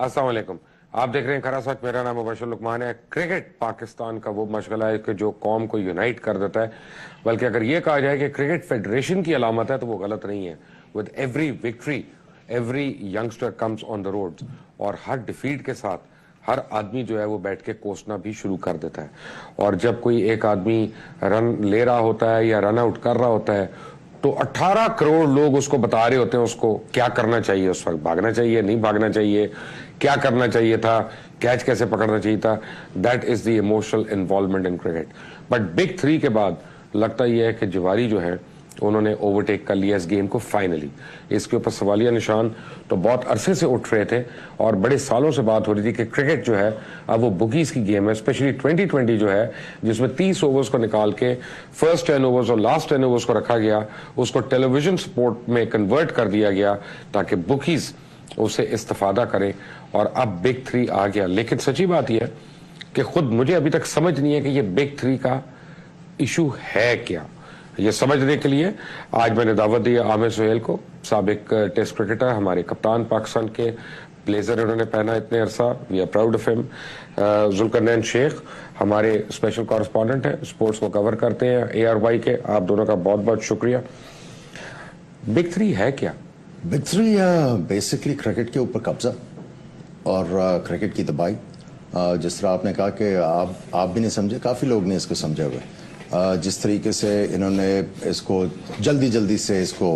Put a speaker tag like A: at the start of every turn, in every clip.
A: अस्सलाम वालेकुम। आप देख रहे हैं खरा सच। मेरा नाम मुबशर लुकमान है। क्रिकेट पाकिस्तान का वो मशगला है कि जो कौम को यूनाइट कर देता है, बल्कि अगर ये कहा जाए कि क्रिकेट फेडरेशन की अलामत है तो वो गलत नहीं है। With every victory every youngster comes on the roads, और हर डिफीट के साथ हर आदमी जो है वो बैठ के कोसना भी शुरू कर देता है। और जब कोई एक आदमी रन ले रहा होता है या रन आउट कर रहा होता है तो 18 करोड़ लोग उसको बता रहे होते हैं उसको क्या करना चाहिए, उस वक्त भागना चाहिए, नहीं भागना चाहिए, क्या करना चाहिए था, कैच कैसे पकड़ना चाहिए था। That is the emotional involvement in cricket. But big three के बाद लगता यह है कि जुवारी जो है उन्होंने ओवरटेक कर लिया इस गेम को फाइनली। इसके ऊपर सवालिया निशान तो बहुत अरसे से उठ रहे थे और बड़े सालों से बात हो रही थी कि क्रिकेट जो है अब वो बुकीज की गेम है, स्पेशली 2020 जो है जिसमें 30 ओवर्स को निकाल के फर्स्ट 10 ओवर्स और लास्ट 10 ओवर्स को रखा गया, उसको टेलीविजन सपोर्ट में कन्वर्ट कर दिया गया ताकि बुकीज उसे इस्तेफादा करें। और अब बिग थ्री आ गया। लेकिन सच्ची बात यह है कि खुद मुझे अभी तक समझ नहीं है कि ये बिग थ्री का इशू है क्या। ये समझने के लिए आज मैंने दावत दी आमिर सुहेल को, साबिक टेस्ट क्रिकेटर, हमारे कप्तान पाकिस्तान के, ब्लेजर उन्होंने पहना इतने अरसा, we are proud of him. Zulqarnain Sheikh हमारे स्पेशल कॉरेस्पॉन्डेंट हैं, स्पोर्ट्स को कवर करते हैं ARY के। आप दोनों का बहुत बहुत शुक्रिया। बिग थ्री है क्या?
B: बिग थ्री बेसिकली क्रिकेट के ऊपर कब्जा और क्रिकेट की तबाही। जिस तरह आपने कहा कि आप भी नहीं समझे, काफ़ी लोग ने इसको समझे हुए। जिस तरीके से इन्होंने इसको जल्दी से इसको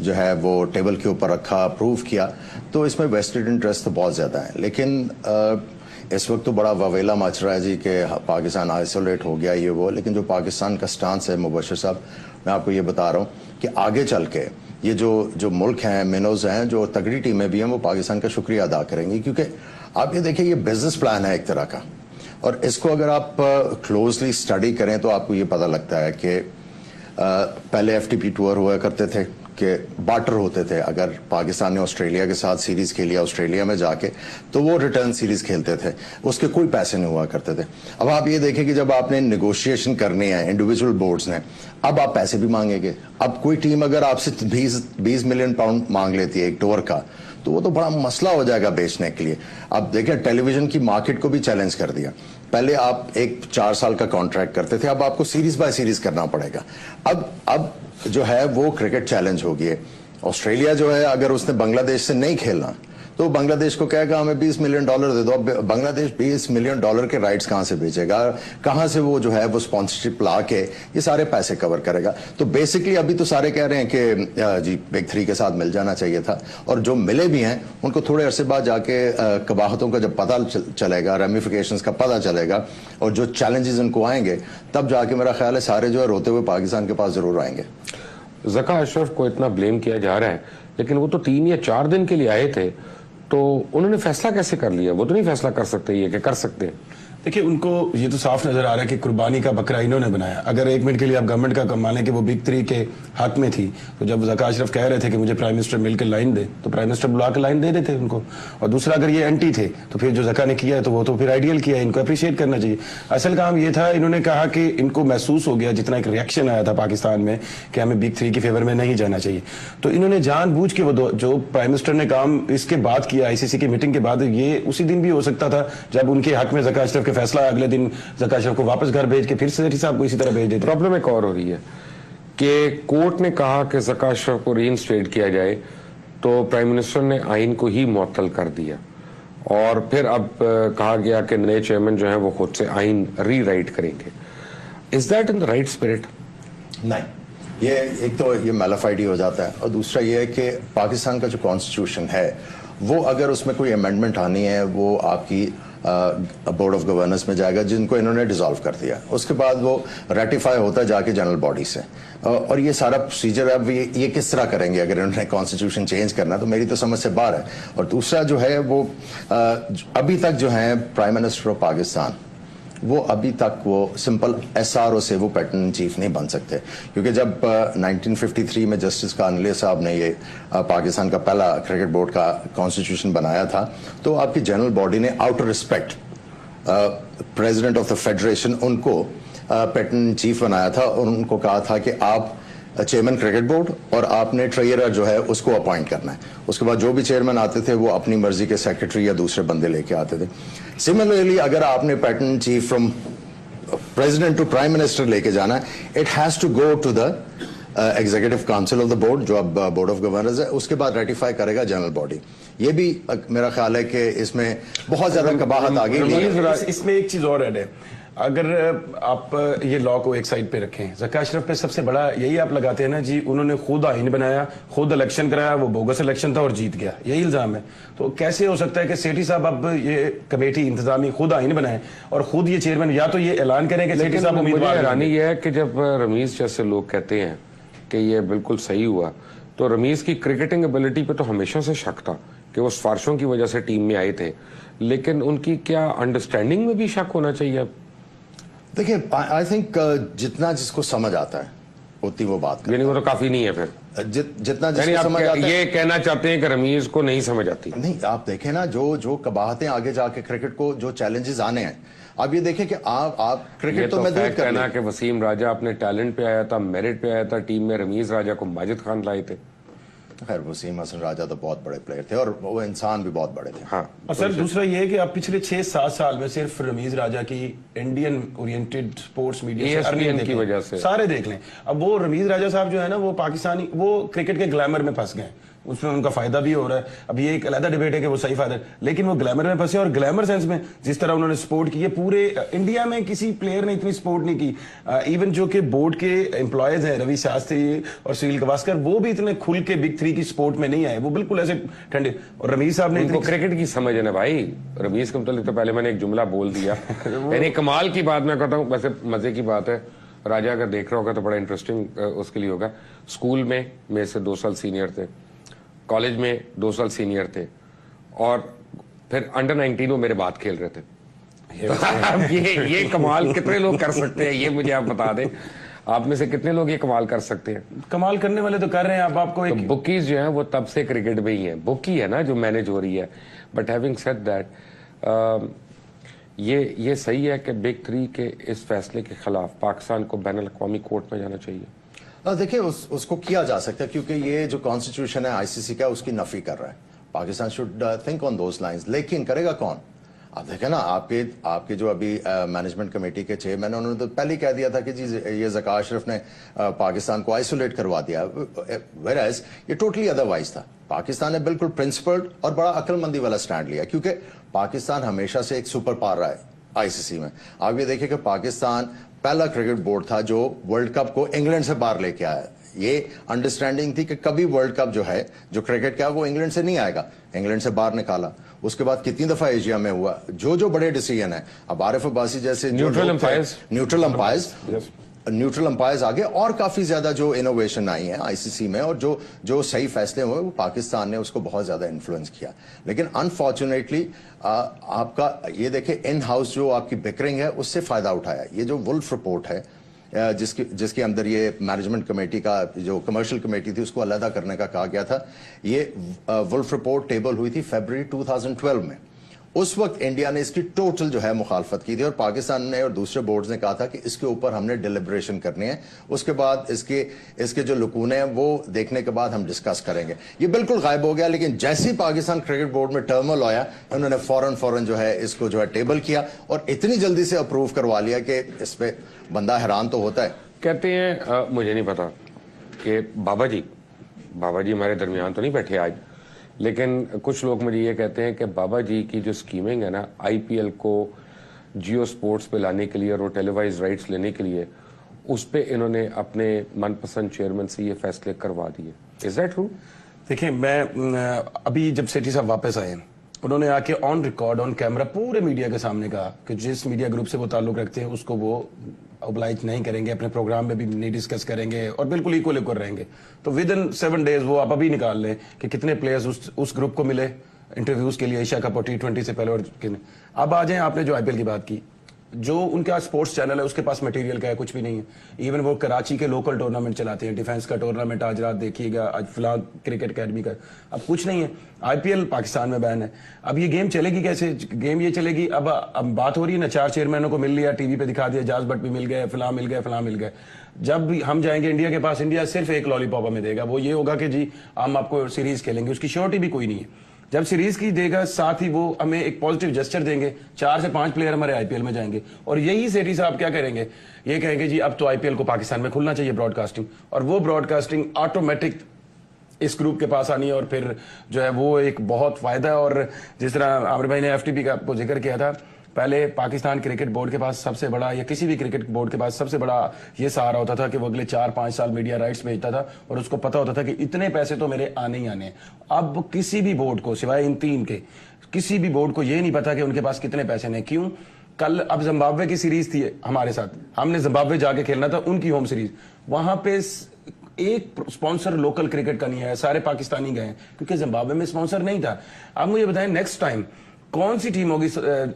B: जो है वो टेबल के ऊपर रखा, अप्रूव किया, तो इसमें वेस्टेड इंटरेस्ट तो बहुत ज़्यादा है। लेकिन इस वक्त तो बड़ा ववेला मच रहा है जी कि पाकिस्तान आइसोलेट हो गया ये वो। लेकिन जो पाकिस्तान का स्टांस है मुबशर साहब, मैं आपको ये बता रहा हूँ कि आगे चल के ये जो मुल्क हैं, मिनोज हैं, जो तगड़ी टीमें भी हैं, वो पाकिस्तान का शुक्रिया अदा करेंगी। क्योंकि आप ये देखिए, ये बिजनेस प्लान है एक तरह का, और इसको अगर आप क्लोजली स्टडी करें तो आपको ये पता लगता है कि पहले FTP टूर हुआ करते थे कि बार्टर होते थे। अगर पाकिस्तान ने ऑस्ट्रेलिया के साथ सीरीज़ खेली ऑस्ट्रेलिया में जाके, तो वो रिटर्न सीरीज़ खेलते थे, उसके कोई पैसे नहीं हुआ करते थे। अब आप ये देखें कि जब आपने नेगोशिएशन करनी है इंडिविजुअल बोर्ड्स ने, अब आप पैसे भी मांगेंगे। अब कोई टीम अगर आपसे 20 मिलियन पाउंड मांग लेती है एक टूर का, तो वो तो बड़ा मसला हो जाएगा बेचने के लिए। अब देखिए, टेलीविजन की मार्केट को भी चैलेंज कर दिया। पहले आप एक 4 साल का कॉन्ट्रैक्ट करते थे, अब आपको सीरीज बाय सीरीज करना पड़ेगा। अब जो है वो क्रिकेट चैलेंज होगी है। ऑस्ट्रेलिया जो है, अगर उसने बांग्लादेश से नहीं खेलना तो बांग्लादेश को कहेगा हमें $20 मिलियन दे दो। अब बांग्लादेश $20 मिलियन के राइट्स कहां से बेचेगा, कहां से वो जो है वो स्पॉन्सरशिप ला के ये सारे पैसे कवर करेगा। तो बेसिकली अभी तो सारे कह रहे हैं कि जी बिग थ्री के साथ मिल जाना चाहिए था, और जो मिले भी हैं उनको थोड़े अरसे बाद जाके कबाहतों का जब पता चलेगा, रेमिफिकेशंस का पता चलेगा, और जो चैलेंजेस उनको आएंगे, तब जाके मेरा ख्याल है सारे जो है रोते हुए पाकिस्तान के पास जरूर आएंगे।
A: ज़का अशरफ को इतना ब्लेम किया जा रहा है, लेकिन वो तो 3 या 4 दिन के लिए आए थे, तो उन्होंने फैसला कैसे कर लिया? वो तो नहीं फैसला कर सकते ये कि कर सकते हैं।
C: देखिए, उनको ये तो साफ नजर आ रहा है कि कुर्बानी का बकरा इन्होंने बनाया। अगर 1 मिनट के लिए आप गवर्नमेंट का माने कि वो बिग थ्री के हक में थी, तो जब ज़का अशरफ कह रहे थे कि मुझे प्राइम मिनिस्टर मिलकर लाइन दे, तो प्राइम मिनिस्टर बुला के लाइन दे देते उनको। और दूसरा, अगर ये एंटी थे तो फिर जो ज़का ने किया है तो वो तो फिर आइडियल किया है, इनको अप्रिशिएट करना चाहिए। असल काम ये था, इन्होंने कहा कि इनको महसूस हो गया, जितना एक रिएक्शन आया था पाकिस्तान में कि हमें बिग थ्री की फेवर में नहीं जाना चाहिए, तो इन्होंने जानबूझ के वो जो प्राइम मिनिस्टर ने काम इसके बाद किया, ICC की मीटिंग के बाद, ये उसी दिन भी हो सकता था जब उनके हक में ज़का अशरफ के फैसला, अगले दिन ज़का अशरफ को वापस घर भेज के फिर से साहब को इसी तरह भेज देते।
A: प्रॉब्लम एक और हो रही है कि कोर्ट ने कहा कि ज़का अशरफ को रीइंस्टेट किया जाए, तो प्राइम मिनिस्टर ने आइन को ही मुअत्तल कर दिया, और फिर अब कहा गया कि नए चेयरमैन जो है वो खुद से आइन रीराइट करेंगे। Is that in the right spirit?
B: नहीं, ये एक तो ये मैलाफाइडी हो जाता है, और दूसरा ये है कि पाकिस्तान का जो कॉन्स्टिट्यूशन है वो अगर उसमें कोई अमेंडमेंट आनी है, वो आपकी बोर्ड ऑफ गवर्नेंस में जाएगा, जिनको इन्होंने डिसॉल्व कर दिया। उसके बाद वो रेटिफाई होता है जाके जनरल बॉडी से, और ये सारा प्रोसीजर अब ये किस तरह करेंगे अगर इन्होंने कॉन्स्टिट्यूशन चेंज करना, तो मेरी तो समझ से बाहर है। और दूसरा जो है वो अभी तक जो है प्राइम मिनिस्टर ऑफ पाकिस्तान, वो अभी तक वो सिंपल SRO से वो पैटर्न इन चीफ नहीं बन सकते। क्योंकि जब 1953 में जस्टिस कानले साहब ने ये पाकिस्तान का पहला क्रिकेट बोर्ड का कॉन्स्टिट्यूशन बनाया था, तो आपकी जनरल बॉडी ने out of respect president of the federation उनको पैटर्न चीफ बनाया था, और उनको कहा था कि आप چیئرمین کرکٹ بورڈ اور آپ نے ٹریئرر جو ہے اس کو اپوائنٹ کرنا ہے. اس کے بعد جو بھی چیئرمین آتے تھے وہ اپنی مرضی کے سیکرٹری یا دوسرے بندے لے کے آتے تھے. سملرلی اگر آپ نے patron chief from president to prime minister لے کے جانا ہے, it has to go to the executive council of the board, جو اب بورڈ آف گورنرز ہے, اس کے بعد ریٹیفائی کرے گا جنرل باڈی. یہ بھی میرا خیال ہے کہ اس میں بہت زیادہ قباحت آ گئی.
C: اس میں ایک چیز اور ایڈ ہے, اگر آپ یہ لا کو ایک سائڈ پہ رکھیں, ذکا اشرف پہ سب سے بڑا یہی آپ لگاتے ہیں نا جی, انہوں نے خود آئین بنایا, خود الیکشن کرایا, وہ بوگس الیکشن تھا اور جیت گیا, یہی الزام ہے. تو کیسے ہو سکتا ہے کہ سیٹھی صاحب اب یہ کمیٹی انتظامی خود آئین بنائیں اور خود یہ چیئرمین, یا تو یہ اعلان کریں کہ سیٹھی صاحب امیدوار.
A: حیرانی یہ ہے کہ جب رمیز جیسے لوگ کہتے ہیں کہ یہ بالکل صحیح ہوا, تو رمیز کی کرکٹنگ ایبلٹی پہ تو ہمیشہ سے شک تھا کہ وہ سفارشوں کی وجہ سے ٹیم میں آئے تھے, لیکن ان کی کیا انڈرسٹینڈنگ میں بھی شک ہونا چاہیے اب؟
B: دیکھیں آئی تھنک جتنا جس کو سمجھ آتا ہے اتنی وہ بات
A: یعنی وہ تو کافی نہیں ہے پھر,
B: جتنا جس کو سمجھ آتا ہے.
A: یہ کہنا چاہتے ہیں کہ رمیز کو نہیں سمجھ آتی؟
B: نہیں, آپ دیکھیں نا جو قباحتیں آگے جا کے کرکٹ کو جو چیلنجز آنے ہیں, آپ یہ دیکھیں کہ آپ کرکٹ تو محدود کر
A: کہنا کہ وسیم راجہ اپنے ٹیلنٹ پہ آیا تھا, میرٹ پہ آیا تھا ٹیم میں, رمیز راجہ کو ماجد خان لائے تھے.
B: خیر وسیم حسن راجہ تو بہت بڑے پلیئر تھے اور وہ انسان بھی بہت بڑے تھے.
A: ہاں,
C: اور سر دوسرا یہ ہے کہ آپ پچھلے 6-7 سال میں صرف رمیز راجہ کی انڈین اورینٹڈ سپورٹس میڈیا سے
A: کی وجہ سے
C: سارے دیکھ لیں. اب وہ رمیز راجہ صاحب جو ہے نا, وہ پاکستانی, وہ کرکٹ کے گلیمر میں پھنس گئے, اس میں ان کا فائدہ بھی ہو رہا ہے. اب یہ ایک علیحدہ ڈیبیٹ ہے کہ وہ صحیح فائدہ ہے, لیکن وہ گلیمر میں پھنسے, اور گلیمر سینس میں جس طرح انہوں نے سپورٹ کی ہے, پورے انڈیا میں کسی پلیئر نے اتنی سپورٹ نہیں کی. ایون جو کہ بورڈ کے امپلائیز ہیں, روی شاستری اور سنیل گواسکر, وہ بھی اتنے کھل کے بگ 3 کی سپورٹ میں نہیں آئے, وہ بالکل ایسے ٹھنڈے. اور رمیز صاحب نے
A: ان کو کرکٹ کی سمجھ ہے نا بھائی. رمیز کے متعلق تو پہلے میں نے ایک جملہ بول دیا, یعنی کمال کی بات میں کہتا ہوں, ویسے مزے کی بات ہے, راجہ اگر دیکھ رہا ہوگا تو بڑا انٹرسٹنگ اس کے لیے ہوگا. اسکول میں میرے سے 2 سال سینئر تھے, کالج میں 2 سال سینئر تھے, اور پھر انڈر 19 وہ میرے بعد کھیل رہے تھے. یہ کمال کتنے لوگ کر سکتے ہیں, یہ مجھے آپ بتا دیں. آپ میں سے کتنے لوگ یہ کمال کر سکتے ہیں؟
C: کمال کرنے والے تو کر رہے ہیں. اب آپ کو ایک
A: بکیز جو ہیں وہ تب سے کرکٹ میں ہی ہیں, بکی ہے نا جو مینج ہو رہی ہے. بٹ ہیونگ سیڈ دیٹ, یہ صحیح ہے کہ بگ 3 کے اس فیصلے کے خلاف پاکستان کو بین الاقوامی کورٹ میں جانا چاہیے.
B: دیکھیں اس کو کیا جا سکتا ہے, کیونکہ یہ جو کانسٹیٹیوشن ہے ICC کا, اس کی نفی کر رہا ہے. Pakistan should think on those lines, لیکن کرے گا کون؟ آپ دیکھیں نا, آپ کے جو ابھی مینجمنٹ کمیٹی کے چیئرمین, انہوں نے تو پہلے کہہ دیا تھا کہ جی یہ ذکا اشرف نے پاکستان کو آئسولیٹ کروا دیا, ویئرایز یہ ٹوٹلی ادروائز تھا. پاکستان نے بالکل پرنسپلڈ اور بڑا عقل مندی والا سٹینڈ لیا, کیونکہ پاکستان ہمیشہ سے ایک سپر پاور رہا ہے ICC میں. آپ یہ دیکھیں کہ پاکستان پہلا کرکٹ بورڈ تھا جو ورلڈ کپ کو انگلینڈ سے باہر لے کے آیا. یہ انڈرسٹینڈنگ تھی کہ کبھی ورلڈ کپ جو ہے جو کرکٹ کا وہ انگلینڈ سے نہیں آئے گا, انگلینڈ سے باہر نکالا. اس کے بعد کتنی دفعہ ایشیا میں ہوا, جو بڑے ڈیسیژن ہیں, اب عارف عباسی جیسے نیوٹرل امپائرز آگے, اور کافی زیادہ جو انوویشن آئی ہیں ICC میں, اور جو صحیح فیصلے ہوئے وہ پاکستان نے اس کو بہت زیادہ انفلوئنس کیا. لیکن انفارچونیٹلی آپ کا یہ دیکھیں ان ہاؤس جو آپ کی بکرنگ ہے اس سے فائدہ اٹھایا. یہ جو ولف رپورٹ ہے جس کے اندر یہ مینجمنٹ کمیٹی کا جو کمرشل کمیٹی تھی اس کو علیحدہ کرنے کا کہا گیا تھا, یہ ولف رپورٹ ٹیبل ہوئی تھی فیبرری 2012 میں. اس وقت انڈیا نے اس کی ٹوٹل جو ہے مخالفت کی تھی, اور پاکستان نے اور دوسرے بورڈز نے کہا تھا کہ اس کے اوپر ہم نے ڈیلیبریشن کرنی ہے, اس کے بعد اس کے جو لکونے ہیں وہ دیکھنے کے بعد ہم ڈسکس کریں گے. یہ بالکل غائب ہو گیا, لیکن جیسے ہی پاکستان کرکٹ بورڈ میں ٹرمل آیا, انہوں نے فوراً جو ہے اس کو جو ہے ٹیبل کیا, اور اتنی جلدی سے اپروو کروا لیا کہ اس پہ بندہ حیران تو ہوتا ہے.
A: کہتے ہیں مجھے نہیں پتا کہ بابا جی ہمارے درمیان تو نہیں بیٹھے آج, لیکن کچھ لوگ مجھے یہ کہتے ہیں کہ بابا جی کی جو سکیمنگ ہے نا IPL کو جیو سپورٹس پہ لانے کے لیے اور وہ ٹیلی وائز رائٹس لینے کے لیے, اس پہ انہوں نے اپنے من پسند چیئرمین سے یہ فیصلے کروا دیے. Is that true?
C: دیکھیں, میں ابھی جب سیٹھی صاحب واپس آئے, انہوں نے آ کے آن ریکارڈ آن کیمرہ پورے میڈیا کے سامنے کہا کہ جس میڈیا گروپ سے وہ تعلق رکھتے ہیں اس کو وہ اوبلائج نہیں کریں گے, اپنے پروگرام میں بھی نہیں ڈسکس کریں گے, اور بالکل ایکول رہیں گے. تو ود ان 7 days وہ آپ ابھی نکال لیں کہ کتنے پلیئرز اس گروپ کو ملے انٹرویوز کے لیے ایشیا کپ اور T20 سے پہلے. اور اب آ جائیں, آپ نے جو IPL کی بات کی, जो उनका स्पोर्ट्स चैनल है उसके पास मटेरियल का है, कुछ भी नहीं है। इवन वो कराची के लोकल टूर्नामेंट चलाते हैं, डिफेंस का टूर्नामेंट आज रात देखिएगा, आज फिलहाल क्रिकेट अकेडमी का, अब कुछ नहीं है। आईपीएल पाकिस्तान में बैन है। अब ये गेम चलेगी कैसे? गेम ये चलेगी, अब बात हो रही है ना, 4 चेयरमैनों को मिल लिया, टीवी पे दिखा दिया, जाज भट्ट भी मिल गए, फलां मिल गए, फलां मिल गए। जब भी हम जाएंगे इंडिया के पास, इंडिया सिर्फ एक लॉलीपॉप हमें देगा, वो ये होगा कि जी हम आपको सीरीज खेलेंगे, उसकी श्योरिटी भी कोई नहीं है। जब सीरीज की देगा, साथ ही वो हमें एक पॉजिटिव जेस्चर देंगे, 4 से 5 प्लेयर हमारे आईपीएल में जाएंगे, और यही सेठी साहब क्या करेंगे, ये कहेंगे जी अब तो आईपीएल को पाकिस्तान में खुलना चाहिए ब्रॉडकास्टिंग, और वो ब्रॉडकास्टिंग ऑटोमेटिक इस ग्रुप के पास आनी है, और फिर जो है वो एक बहुत फायदा है। और जिस तरह आमिर भाई ने एफटीपी का आपको जिक्र किया था, पहले पाकिस्तान क्रिकेट बोर्ड के पास सबसे बड़ा, या किसी भी क्रिकेट बोर्ड के पास सबसे बड़ा ये सहारा होता था कि वो अगले 4-5 साल मीडिया राइट्स भेजता था, और उसको पता होता था कि इतने पैसे तो मेरे आने ही आने हैं। अब किसी भी बोर्ड को, सिवाय इन 3 के, किसी भी बोर्ड को ये नहीं पता कि उनके पास कितने पैसे हैं। क्यों? कल अब जिम्बाब्वे की सीरीज थी हमारे साथ, हमने जिम्बाब्वे जाके खेलना था, उनकी होम सीरीज, वहां पे एक स्पॉन्सर लोकल क्रिकेट का नहीं है, सारे पाकिस्तानी गए क्योंकि जिम्बाब्वे में स्पॉन्सर नहीं था। अब मुझे बताएं नेक्स्ट टाइम कौन सी टीम होगी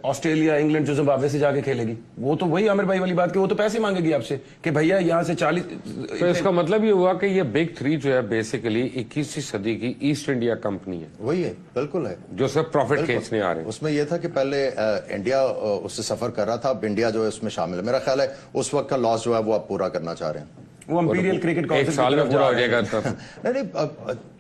C: ऑस्ट्रेलिया, इंग्लैंड, जो जिम्बाब्वे से जाके खेलेगी? वो तो वही आमिर भाई वाली बात कि वो तो पैसे मांगेगी आपसे कि भैया यहाँ से 40।
A: तो इसका मतलब ये हुआ कि ये बिग 3 जो है बेसिकली 21वीं सदी की ईस्ट इंडिया कंपनी है।
B: वही है, बिल्कुल है,
A: जो सब प्रॉफिट खींचने आ रहे हैं।
B: उसमें यह था कि पहले इंडिया उससे सफर कर रहा था, अब इंडिया जो है उसमें शामिल है। मेरा ख्याल है उस वक्त का लॉस जो है वो आप पूरा करना चाह रहे हैं।
C: वो इंपीरियल क्रिकेट
A: एक साल में पूरा हो जाएगा तब।
B: नहीं,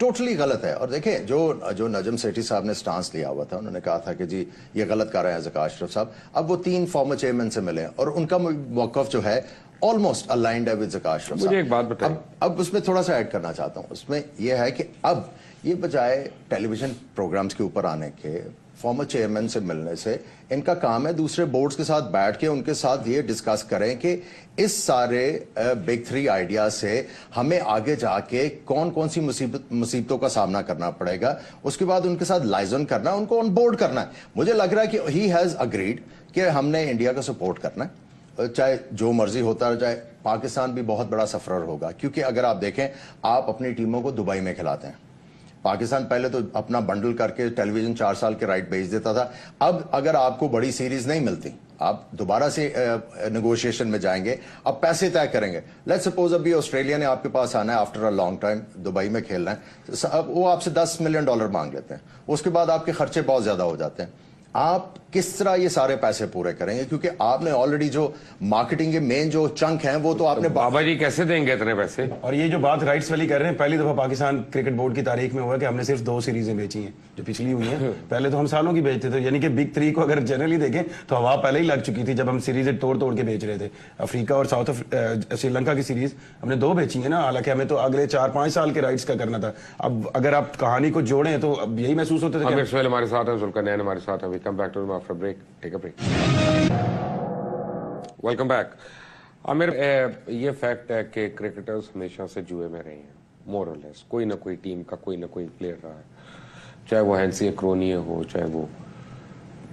B: टोटली गलत है। और देखें, जो नजम सेठी साहब ने स्टांस लिया हुआ था, उन्होंने कहा था कि जी ये गलत कर रहे हैं ज़का अशरफ साहब। अब वो 3 फॉर्मर चेयरमैन से मिले और उनका मौक़िफ़ जो है ऑलमोस्ट अलाइंड है विद ज़का अशरफ साहब।
A: मुझे एक बात बताइए,
B: अब उसमें थोड़ा सा ऐड करना चाहता हूँ। उसमें यह है कि अब ये बजाय टेलीविजन प्रोग्राम्स के ऊपर आने के, फॉर्मर चेयरमैन से मिलने से, इनका काम है दूसरे बोर्ड्स के साथ बैठ के उनके साथ ये डिस्कस करें कि इस सारे बिग 3 आइडिया से हमें आगे जाके कौन कौन सी मुसीबतों का सामना करना पड़ेगा। उसके बाद उनके साथ लाइजन करना है, उनको ऑन बोर्ड करना है। मुझे लग रहा है कि ही हैज अग्रीड कि हमने इंडिया का सपोर्ट करना है, चाहे जो मर्जी होता है। चाहे पाकिस्तान भी बहुत बड़ा सफरर होगा, क्योंकि अगर आप देखें, आप अपनी टीमों को दुबई में खिलाते हैं। पाकिस्तान पहले तो अपना बंडल करके टेलीविजन 4 साल के राइट भेज देता था। अब अगर आपको बड़ी सीरीज नहीं मिलती, आप दोबारा से नेगोशिएशन में जाएंगे, अब पैसे तय करेंगे। लेट्स सपोज अभी ऑस्ट्रेलिया ने आपके पास आना है after a long time, Dubai में खेलना है, अब वो आपसे $10 मिलियन मांग लेते हैं। उसके बाद आपके खर्चे बहुत ज्यादा हो जाते हैं। आप किस तरह ये सारे पैसे पूरे करेंगे? क्योंकि आपने ऑलरेडी जो मार्केटिंग के मेन जो चंक हैं वो तो आपने
A: बाबा जी कैसे देंगे इतने पैसे?
C: और ये जो बात राइट्स वाली कर रहे हैं, पहली दफा पाकिस्तान क्रिकेट बोर्ड की तारीख में हुआ कि हमने सिर्फ 2 सीरीजें बेची हैं जो पिछली हुई हैं। पहले तो हम सालों की बेचते थे, यानी कि बिग 3 को अगर जनरली देखें तो हवा पहले ही लग चुकी थी जब हम सीरीजें तोड़ तोड़ के बेच रहे थे। अफ्रीका और श्रीलंका की सीरीज हमने 2 बेची है ना, हालांकि हमें तो अगले 4-5 साल के राइट्स का करना था। अब अगर आप कहानी को जोड़ें तो अब यही महसूस होता था।
A: हमारे साथ है, जुल्करनैन हमारे साथ है। We come back to after break, take a break. Welcome back. Aamir, ये फैक्ट है कि क्रिकेटर्स हमेशा से जुए में रहे हैं, मोर और लेस। कोई ना कोई टीम का कोई ना कोई प्लेयर रहा है, चाहे वो हैंसी क्रोनिया हो, चाहे वो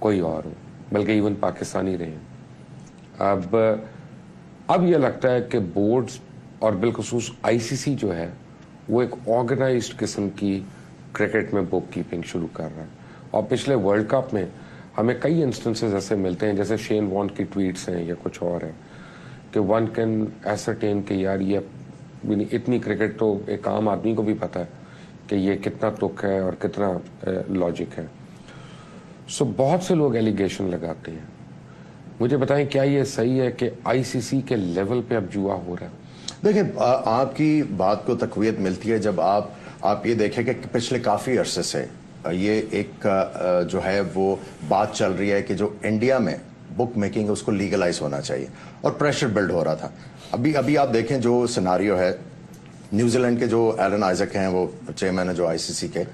A: कोई और हो, बल्कि इवन पाकिस्तानी रहे हैं। अब ये लगता है कि बोर्ड्स और बिलखुसूस आईसीसी जो है वो एक ऑर्गेनाइज्ड किस्म की क्रिकेट में बुक कीपिंग शुरू कर रहा है। और पिछले वर्ल्ड कप में हमें कई इंस्टेंसेस ऐसे मिलते हैं, जैसे शेन वॉन की ट्वीट्स हैं या कुछ और है, कि वन कैन एसरटेन कि यार ये इतनी क्रिकेट तो एक आम आदमी को भी पता है कि ये कितना तुक है और कितना लॉजिक है। सो बहुत से लोग एलिगेशन लगाते हैं। मुझे बताएं, क्या ये सही है कि आईसीसी के लेवल पे अब जुआ हो रहा है?
B: देखिए, आपकी बात को तक़वियत मिलती है जब आप ये देखें कि पिछले काफ़ी अरसे से ये एक जो है वो बात चल रही है कि जो इंडिया में बुक मेकिंग है उसको लीगलाइज होना चाहिए, और प्रेशर बिल्ड हो रहा था। अभी आप देखें जो सिनारियो है, न्यूजीलैंड के जो एलन आइजक हैं, वो चेयरमैन है जो आईसीसी के,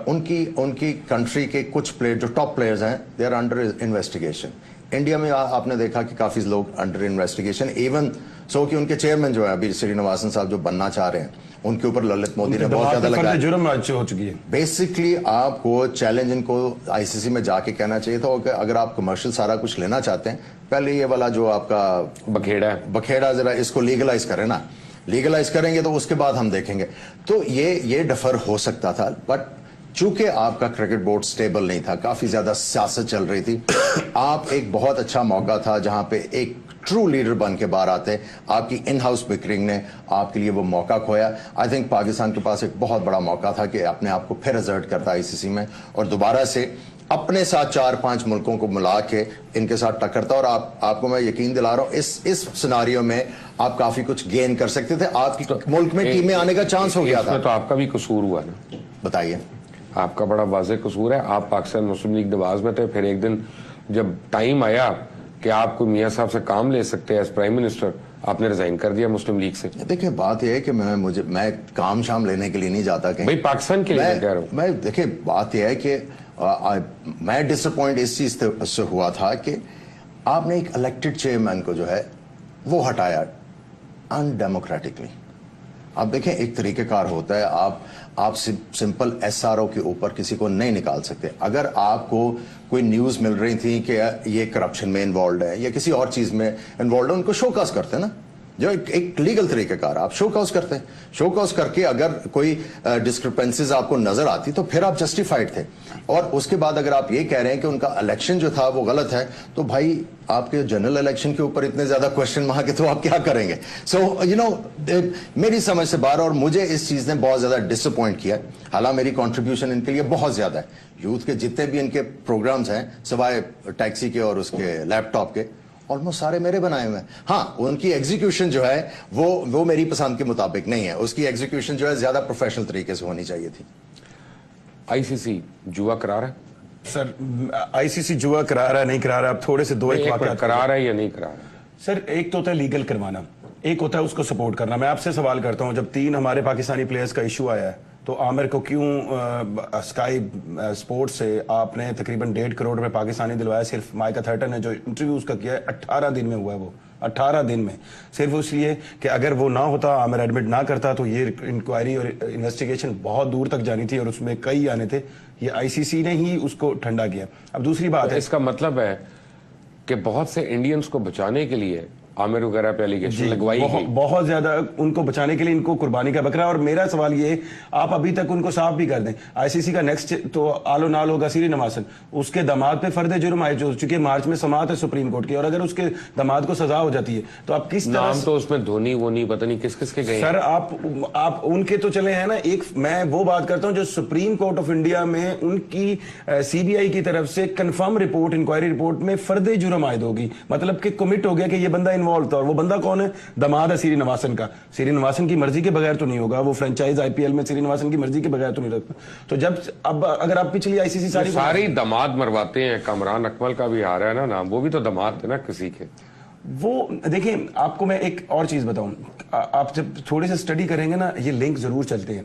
B: उनकी कंट्री के कुछ प्लेयर जो टॉप प्लेयर्स हैं, they are under investigation. India में आपने देखा कि काफ़ी लोग अंडर इन्वेस्टिगेशन, इवन सो कि उनके चेयरमैन जो है अभी श्रीनिवासन साहब जो बनना चाह रहे हैं, उनके ऊपर ललित मोदी ने बहुत ज्यादा लगाया।
C: जुर्म हो चुकी है।
B: बेसिकली आपको चैलेंज इनको आईसीसी में जाके कहना चाहिए था कि अगर आप कमर्शियल सारा कुछ लेना चाहते हैं, पहले ये वाला जो आपका बखेड़ा जरा इसको लीगलाइज करें ना। लीगलाइज करेंगे तो उसके बाद हम देखेंगे। तो ये डफर हो सकता था, बट چونکہ آپ کا کرکٹ بورڈ سٹیبل نہیں تھا, کافی زیادہ سیاست چل رہی تھی, آپ ایک بہت اچھا موقع تھا جہاں پہ ایک ٹرو لیڈر بن کے باہر آتے. آپ کی ان ہاؤس بکرنگ نے آپ کے لیے وہ موقع کھویا. آئی تھنک پاکستان کے پاس ایک بہت بڑا موقع تھا کہ اپنے آپ کو پھر ایزرٹ کرتا ICC میں اور دوبارہ سے اپنے ساتھ 4-5 ملکوں کو ملا کے ان کے ساتھ ٹکرتا. اور آپ کو میں یقین دلا رہا ہوں اس سناریو میں آپ کافی کچھ گین کر سکتے تھے. آپ کی ملک میں ٹیمیں آنے کا چانس ہو گیا تھا.
A: تو آپ کا بھی قصور ہوا نا,
B: بتائیے.
A: آپ کا بڑا واضح قصور ہے. آپ پاکستان مسلم لیگ نواز میں تھے, پھر ایک دن جب ٹائم آیا کہ آپ کو میاں صاحب سے کام لے سکتے ہیں ایز پرائم منسٹر, آپ نے ریزائن کر دیا مسلم لیگ سے.
B: دیکھیں بات یہ ہے کہ میں کام شام لینے کے لیے نہیں جاتا کہیں.
A: بھائی پاکستان کے لیے کہہ رہا ہوں
B: میں. دیکھیں بات یہ ہے کہ میں ڈس اپوائنٹ اس چیز سے ہوا تھا کہ آپ نے ایک الیکٹڈ چیئرمین کو جو ہے وہ ہٹایا ان ڈیموکریٹکلی. آپ دیکھیں ایک طریقہ کار ہوتا ہے, آپ سمپل SRO کے اوپر کسی کو نہیں نکال سکتے. اگر آپ کو کوئی نیوز مل رہی تھی کہ یہ کرپشن میں انوالوڈ ہے یا کسی اور چیز میں انوالوڈ ہے, ان کو شو کاز کرتے ہیں نا, جو ایک لیگل طریقہ کار آپ شو کاز کرتے ہیں. شو کاز کر کے اگر کوئی ڈسکرپنسیز آپ کو نظر آتی تو پھر آپ جسٹیفائڈ تھے. اور اس کے بعد اگر آپ یہ کہہ رہے ہیں کہ ان کا الیکشن جو تھا وہ غلط ہے, تو بھائی آپ کے جنرل الیکشن کے اوپر اتنے زیادہ کوشچن وہاں کے تو آپ کیا کریں گے. سو میری سمجھ سے باہر, اور مجھے اس چیز نے بہت زیادہ ڈس اپوائنٹ کیا. حالانکہ میری کنٹریبیوشن ان کے لیے بہت زیادہ ہے. یوتھ کے جتنے بھی ان کے پروگرامز ہیں سوائے ٹیکسی کے اور اس کے لیپ ٹاپ کے, آلموسٹ سارے میرے بنائے ہوئے ہیں. ہاں ان کی ایگزیکیوشن جو ہے وہ میری پسند کے مطابق نہیں ہے. اس کی ایگزیکیوشن جو ہے زیادہ پروفیشنل طریقے سے ہونی چاہیے تھی.
A: ICC جوا کرا رہا ہے
C: سر, ICC جوا کرا رہا ہے نہیں کرا رہا, اب تھوڑے سے دو ایک واقعات
A: کرا رہا ہے یا نہیں کرا رہا ہے.
C: سر ایک تو ہوتا ہے لیگل کروانا, ایک ہوتا ہے اس کو سپورٹ کرنا. میں آپ سے سوال کرتا ہوں, جب 3 ہمارے پاکستانی پلیئرز کا ایشو آیا ہے تو عامر کو کیوں اسکائی سپورٹ سے آپ نے تقریباً 1.5 کروڑ روپے پاکستانی دلوایا؟ صرف مائیکا تھرٹن نے جو انٹرویو اس کا کیا ہے 18 دن میں ہوا ہے, وہ 18 دن میں, صرف اس لیے کہ اگر وہ نہ ہوتا, عامر ایڈمٹ نہ کرتا تو یہ انکوائری اور انویسٹیگیشن بہت دور تک جانی تھی اور اس میں کئی آنے تھے. یہ ICC نے ہی اس کو ٹھنڈا کیا. اب دوسری بات ہے,
A: اس کا مطلب ہے کہ بہت سے انڈینز کو بچانے کے لیے عامر وغیرہ پہ ایلیگیشن لگوائی گئی,
C: بہت زیادہ ان کو بچانے کے لیے ان کو قربانی کا بکرا. اور میرا سوال یہ ہے, آپ ابھی تک ان کو صاف بھی کر دیں. ICC کا نیکسٹ تو آل و نال ہوگا سیری نواسن, اس کے داماد پہ فرد جرم آئے جو چونکہ مارچ میں سماعت ہے سپریم کورٹ کی, اور اگر اس کے داماد کو سزا ہو جاتی ہے تو آپ کس طرح
A: نام تو اس میں دھونی وہ نہیں پتہ نہیں کس کس کے گئے.
C: سر آپ ان کے تو چلے ہیں نا, ایک میں وہ بات کرتا ہوں جو سپریم کورٹ آف انڈیا میں ان کی CBI کی طرف سے کنفرم رپورٹ, انکوائری رپورٹ میں فرد جرم عائد ہوگی, مطلب کہ کمٹ ہو گیا کہ یہ بندہ انوالو تھا. اور وہ بندہ کون ہے؟ داماد ہے سیری نواسن کا. سیری نواسن کی مرضی کے بغیر تو نہیں ہوگا, وہ فرنچائز IPL میں سیری نواسن کی مرضی کے بغیر تو نہیں رکھتا. تو جب اب اگر آپ پچھلی ICC
A: ساری داماد مرواتے ہیں, کامران اکمل کا بھی آ رہا ہے نا نام, وہ بھی تو داماد تھے نا کسی کے.
C: وہ دیکھیں آپ کو میں ایک اور چیز بتاؤں, آپ جب تھوڑے سے اسٹڈی کریں گے نا یہ لنک ضرور چلتے ہیں.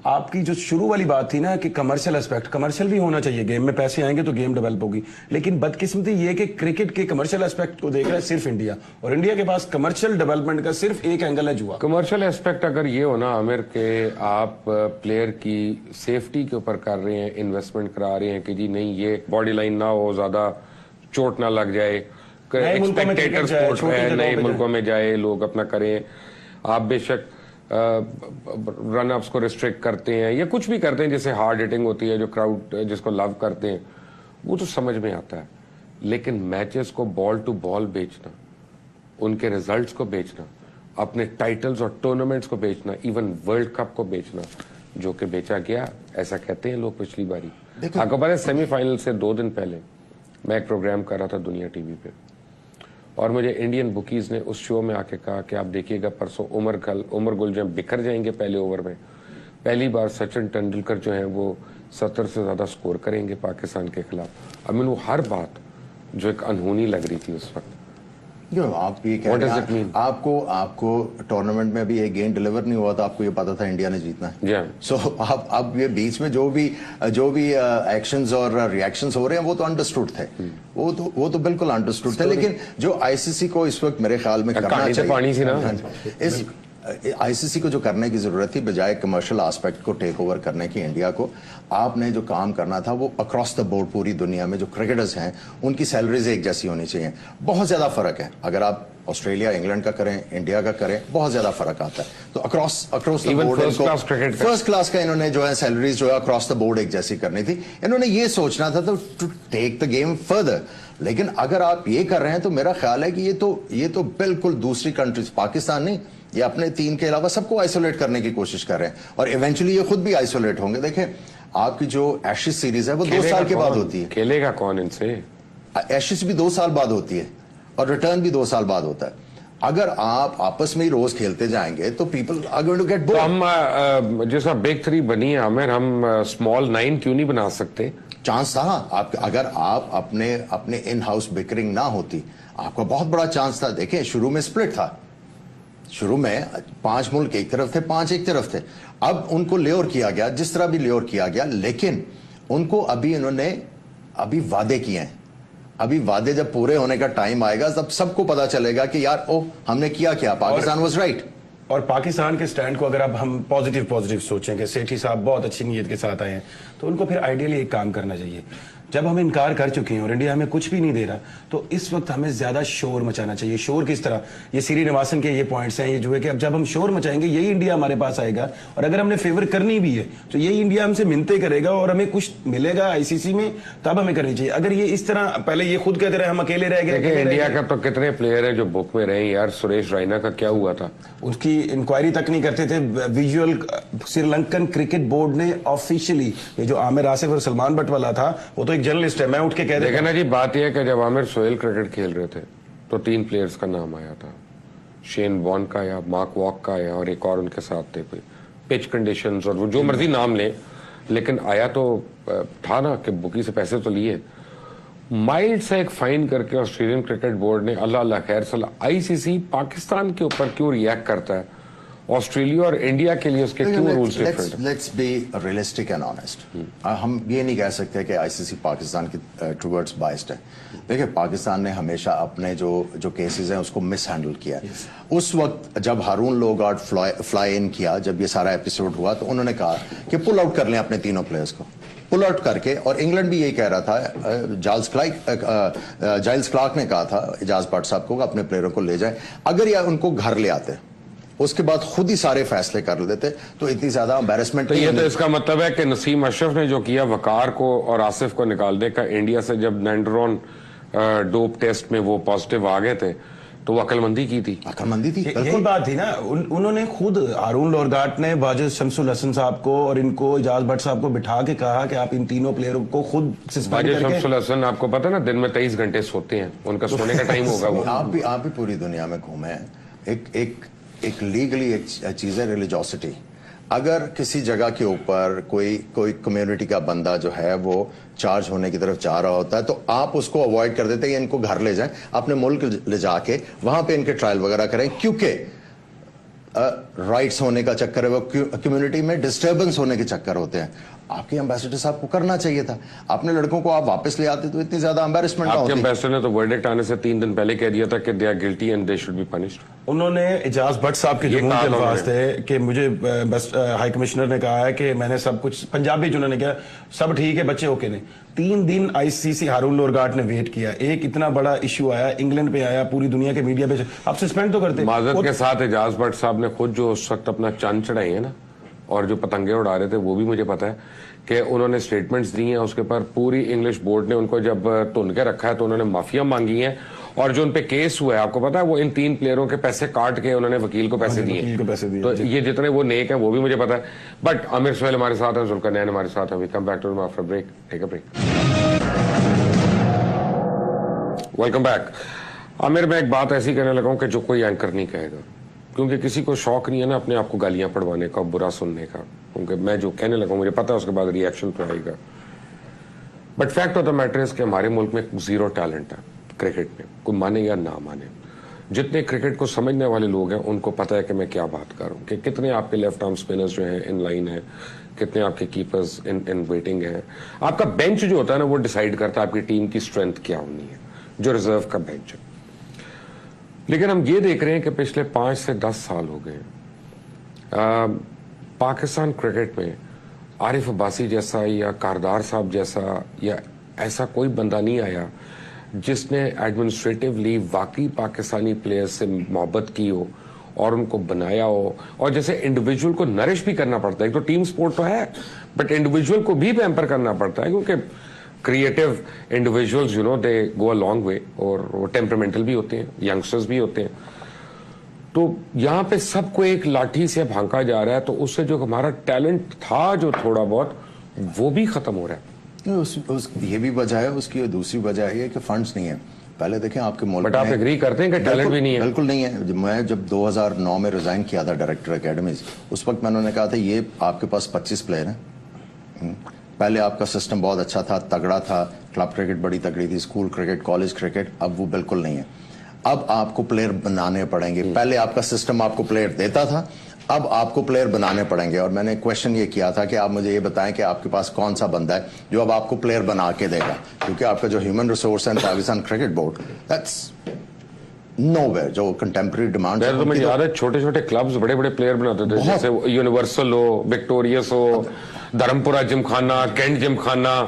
C: آپ کی جو شروع والی بات تھی نا کہ کمرشل اسپیکٹ, کمرشل بھی ہونا چاہیے, گیم میں پیسے آئیں گے تو گیم ڈیولپ ہوگی, لیکن بدقسمتی یہ کہ کرکٹ کے کمرشل اسپیکٹ کو دیکھ رہا ہے صرف انڈیا, اور انڈیا کے پاس کمرشل ڈیولپمنٹ کا صرف ایک اینگل ہے جوا.
A: کمرشل اسپیکٹ اگر یہ ہونا عامر کہ آپ پلیئر کی سیفٹی کے اوپر کر رہے ہیں, انویسٹمنٹ کرا رہے ہیں کہ جی نہیں یہ باڈی لائن نہ ہو, زیادہ چوٹ نہ لگ جائے, اسپیکٹیٹر سپورٹ ہے, نئے ملکوں میں جائے, لوگ اپنا کریں, آپ بے شک رن اپس کو ریسٹرکٹ کرتے ہیں یا کچھ بھی کرتے ہیں جیسے ہارڈ ہٹنگ ہوتی ہے جو کراؤڈ جس کو لو کرتے ہیں, وہ تو سمجھ میں آتا ہے. لیکن میچز کو بال ٹو بال بیچنا, ان کے ریزلٹس کو بیچنا, اپنے ٹائٹلز اور ٹورنامنٹس کو بیچنا, ایون ورلڈ کپ کو بیچنا, جو کہ بیچا گیا ایسا کہتے ہیں لوگ پچھلی باری. آپ کو پتہ ہے سیمی فائنل سے 2 دن پہلے میں ایک پروگرام کر رہا تھا دنیا ٹی وی پہ, اور مجھے انڈین بکیز نے اس شو میں آ کے کہا کہ آپ دیکھیے گا پرسوں عمر گل جو بکھر جائیں گے پہلے اوور میں. پہلی بار سچن ٹنڈولکر جو ہیں وہ 70 سے زیادہ سکور کریں گے پاکستان کے خلاف. وہ ہر بات جو ایک انہونی لگ رہی تھی اس وقت.
B: آپ یہ کہہ رہے ہیں آپ کو ٹورنامنٹ میں بھی ایک گیم ڈیلیور نہیں ہوا تھا, آپ کو یہ پتا تھا انڈیا نے جیتنا ہے. سو اب یہ بیچ میں جو بھی ایکشنز اور ریئیکشنز ہو رہے ہیں وہ تو انڈرسٹوڈ تھے, وہ تو بالکل انڈرسٹوڈ تھے. لیکن جو ICC کو اس وقت میرے خیال میں کرنا چاہیے, ICC کو جو کرنے کی ضرورت تھی بجائے کمرشل آسپیکٹ کو ٹیک اوور کرنے کی انڈیا کو, آپ نے جو کام کرنا تھا وہ اکراس دا بورڈ پوری دنیا میں جو کرکٹرز ہیں ان کی سیلریز ایک جیسی ہونی چاہیے. بہت زیادہ فرق ہے. اگر آپ ऑस्ट्रेलिया इंग्लैंड का करें, इंडिया का करें, बहुत ज्यादा फर्क आता है। तो across the
A: Even
B: board
A: first class cricket का।
B: फर्स्ट क्लास का इन्होंने जो है सैलरीज जो है अक्रॉस द बोर्ड एक जैसी करनी थी। इन्होंने ये सोचना था तो to take the game further. लेकिन अगर आप ये कर रहे हैं तो मेरा ख्याल है कि ये तो बिल्कुल दूसरी कंट्रीज, पाकिस्तान नहीं, ये अपने टीम के अलावा सबको आइसोलेट करने की कोशिश कर रहे हैं और इवेंचुअली ये खुद भी आइसोलेट होंगे। देखें, आपकी जो एशेज सीरीज है वो 2 साल के बाद होती है।
A: खेलेगा कौन इनसे?
B: एशेज भी 2 साल बाद होती है और रिटर्न भी 2 साल बाद होता है। अगर आप आपस में ही रोज खेलते जाएंगे तो people are going to get bored.
A: हम जैसा बिग 3 बनी है आमिर, हम स्मॉल 9 क्यों नहीं बना सकते?
B: चांस था आप, अगर आप अपने इन हाउस बिकरिंग ना होती, आपका बहुत बड़ा चांस था। देखें, शुरू में स्प्लिट था, शुरू में 5 मुल्क एक तरफ थे, 5 एक तरफ थे। अब उनको लेओर किया गया, जिस तरह भी लेओर किया गया, लेकिन उनको इन्होंने वादे किए हैं। अभी वादे जब पूरे होने का टाइम आएगा तब सबको पता चलेगा कि यार हमने किया क्या, पाकिस्तान वाज राइट।
C: और पाकिस्तान के स्टैंड को अगर अब हम पॉजिटिव सोचें कि सेठी साहब बहुत अच्छी नीयत के साथ आए हैं, तो उनको फिर आइडियली एक काम करना चाहिए। जब हम इनकार कर चुके हैं और इंडिया हमें कुछ भी नहीं दे रहा, तो इस वक्त हमें ज्यादा शोर मचाना चाहिए। शोर किस तरह? ये श्रीनिवासन के ये पॉइंट्स हैं, ये जो है कि अब जब हम शोर मचाएंगे यही इंडिया हमारे पास आएगा, और अगर हमने फेवर करनी भी है तो यही इंडिया हमसे मिन्नतें करेगा और हमें कुछ मिलेगा आईसीसी में, तब हमें करनी चाहिए। अगर ये इस तरह पहले ये खुद कहते रहे हम अकेले रह गए।
A: इंडिया का तो कितने प्लेयर है जो बुक में रहे यार। सुरेश रैना का क्या हुआ था?
C: उसकी इंक्वायरी तक नहीं करते थे। विजुअल श्रीलंकन क्रिकेट बोर्ड ने ऑफिशियली, ये जो आमिर आसिफ और सलमान बट वाला था, वो तो एक जर्नलिस्ट है, मैं उठ के कह
A: देखा ना जी, बात यह है कि जब आमिर सोहेल क्रिकेट खेल रहे थे तो 3 प्लेयर्स का नाम आया था, शेन बॉर्न का या मार्क वॉक का या और एक और उनके साथ थे, पिच कंडीशंस और वो जो मर्जी नाम ले, लेकिन आया तो था ना कि बुकी से पैसे तो लिए। माइल्ड से एक फाइन करके ऑस्ट्रेलियन क्रिकेट बोर्ड ने, अल्लाह अल्लाह खैर सला, आईसीसी पाकिस्तान के ऊपर क्यों रिएक्ट करता है? ऑस्ट्रेलिया और इंडिया के लिए उसके क्यों रूल्स डिफरेंट हैं?
B: Let's be realistic and honest. हम ये नहीं कह सकते कि आईसीसी पाकिस्तान की टुवर्ड्स बाइस्ड है। देखिए, पाकिस्तान ने हमेशा अपने जो केसेस हैं उसको मिस हैंडल किया है। उस वक्त जब हारून लोगार्ड फ्लाई इन किया, जब ये सारा एपिसोड हुआ, तो उन्होंने कहा कि पुल आउट कर लें अपने तीनों प्लेयर्स को, पुल आउट करके। और इंग्लैंड भी यही कह रहा था, जाइल्स क्लार्क ने कहा था एजाज भट्ट साहब को अपने प्लेयरों को ले जाए। अगर या उनको घर ले आते, उसके बाद खुद ही सारे फैसले कर लेते, तो इतनी ज्यादा एम्बैरेसमेंट।
A: तो ये तो इसका मतलब है कि नसीम अशरफ ने जो किया, वकार को और आसिफ को निकालने का, इंडिया से जब नैंडरोन डोप टेस्ट में वो पॉजिटिव आ गए थे तो वो अकलमंदी की थी।
B: अकलमंदी थी,
C: यही बात थी ना। उन्होंने खुद, हारून लोगार्ड ने वाजिद शमसुल हसन साहब को और इनको एजाज भट्ट साहब को बिठा के कहा कि आप इन तीनों प्लेयरों को खुद सस्पेंड करके।
A: वाजिद शमसुल हसन आपको पता ना दिन में 23 घंटे सोते हैं, उनका सोने का टाइम होगा वो।
B: आप भी पूरी दुनिया में घूमे हैं। एक लीगली एक चीज है रिलीजियोसिटी। अगर किसी जगह के ऊपर कोई कम्युनिटी का बंदा जो है वो चार्ज होने की तरफ जा रहा होता है, तो आप उसको अवॉइड कर देते हैं, इनको घर ले जाएं, अपने मुल्क ले जाके वहां पे इनके ट्रायल वगैरह करें, क्योंकि राइट्स होने का चक्कर है, वो कम्युनिटी में डिस्टर्बेंस होने के चक्कर होते हैं। आपके एम्बेसडर साहब को करना चाहिए था, अपने लड़कों को आप वापस ले आते तो इतनी ज्यादा एम्बेरसमेंट ना होती।
A: आपके एम्बेसडर ने तो वर्डिक्ट आने से 3 दिन पहले कह दिया था कि they are guilty and they should be punished.
C: उन्होंने एजाज भट्ट साहब के जो मुंह के अल्फाज थे कि मुझे हाई कमिश्नर ने कहा है कि मैंने सब कुछ, पंजाबी उन्होंने कहा सब ठीक है, बच्चे ओके ने। 3 दिन आईसीसी हारून लोगार्ड ने वेट किया, एक इतना बड़ा इशू आया, इंग्लैंड पे आया, पूरी दुनिया के मीडिया पे, आप सस्पेंड तो करते।
A: माजरत के साथ एजाज भट्ट साहब ने खुद जो उस वक्त अपना चंद चढ़ाई है ना, और जो पतंगे उड़ा रहे थे, वो भी मुझे पता है कि उन्होंने स्टेटमेंट्स दी हैं उसके पर। पूरी इंग्लिश बोर्ड ने उनको जब धुन के रखा है तो उन्होंने माफिया मांगी है, और जो उन पे केस हुआ है आपको पता है, वो इन 3 प्लेयरों के पैसे काट के उन्होंने वकील को पैसे दिए। तो ये जितने वो नेक हैं वो भी मुझे पता है। बट आमिर सोहेल हमारे साथ हैं, जुल्करनैन हमारे साथ हैं। We come back to after break, take a break. Welcome back. Aamir, मैं एक बात ऐसी कहने लगा हूं कि जो कोई एंकर नहीं कहेगा, क्योंकि किसी को शौक नहीं है ना अपने आप को गालियां पड़वाने का, बुरा सुनने का। क्योंकि मैं जो कहने लगा मुझे पता है उसके बाद रिएक्शन तो आएगा। But fact of the matter is कि हमारे मुल्क में 0 टैलेंट है क्रिकेट में, कोई माने या ना माने। जितने क्रिकेट को समझने वाले लोग हैं उनको पता है कि मैं क्या बात कर रहा हूँ, कि कितने आपके लेफ्ट आर्म स्पिनर्स जो हैं इन लाइन है, कितने आपके कीपर्स इन वेटिंग है। आपका बेंच जो होता है ना, वो डिसाइड करता है आपकी टीम की स्ट्रेंथ क्या होनी है, जो रिजर्व का बेंच है। लेकिन हम ये देख रहे हैं कि पिछले 5 से 10 साल हो गए पाकिस्तान क्रिकेट में आरिफ अब्बासी जैसा या कारदार साहब जैसा या ऐसा कोई बंदा नहीं आया جس نے ایڈمنسٹریٹولی واقعی پاکستانی پلیئرز سے محبت کی ہو اور ان کو بنایا ہو, اور جیسے انڈیویجول کو نرش بھی کرنا پڑتا ہے, ایک تو ٹیم سپورٹ تو ہے بٹ انڈیویجول کو بھی پیمپر کرنا پڑتا ہے, کیونکہ creative individuals you know they go a long way, اور وہ ٹیمپرمنٹل بھی ہوتے ہیں, ینگسٹرز بھی ہوتے ہیں. تو یہاں پہ سب کو ایک لاٹھی سے بھانکا جا رہا ہے, تو اس سے جو ہمارا ٹیلنٹ تھا جو تھوڑا بہت, وہ بھی ختم ہو رہا ہے.
B: یہ بھی وجہ ہے اس کی, اور دوسری وجہ یہ ہے کہ فنڈز نہیں ہیں. پہلے دیکھیں آپ کے ملک
A: بٹ آپ ایگری کرتے ہیں کہ ٹیلنٹ بھی نہیں ہے؟
B: بالکل نہیں ہے. میں جب 2009 میں ریزائن کیا تھا ڈائریکٹر اکیڈمیز, اس وقت میں نے کہا تھا یہ آپ کے پاس 25 پلیئر ہیں. پہلے آپ کا سسٹم بہت اچھا تھا, تگڑا تھا, کلب کرکٹ بڑی تگڑی تھی, اسکول کرکٹ, کالج کرکٹ. اب وہ بالکل نہیں ہے. اب آپ کو پلیئر بنانے پڑیں گے. پہلے آپ کا سسٹم آپ کو پلیئر دیتا تھا, اب آپ کو پلیئر بنانے پڑیں گے. اور میں نے کویشچن یہ کیا تھا کہ آپ مجھے یہ بتائیں کہ آپ کے پاس کون سا بندہ ہے جو اب آپ کو پلیئر بنا کے دے گا, کیونکہ آپ کا جو ہیومن ریسورس ہے Pakistan cricket board, that's nowhere. جو کنٹمپرری ڈیمانڈ
A: تو مجھے یاد ہے چھوٹے چھوٹے کلبز بڑے بڑے پلیئر بناتے تھے, جیسے یونیورسل ہو, وکٹوریس ہو, دھرمپورہ جم خانہ, کینٹ جم خانہ,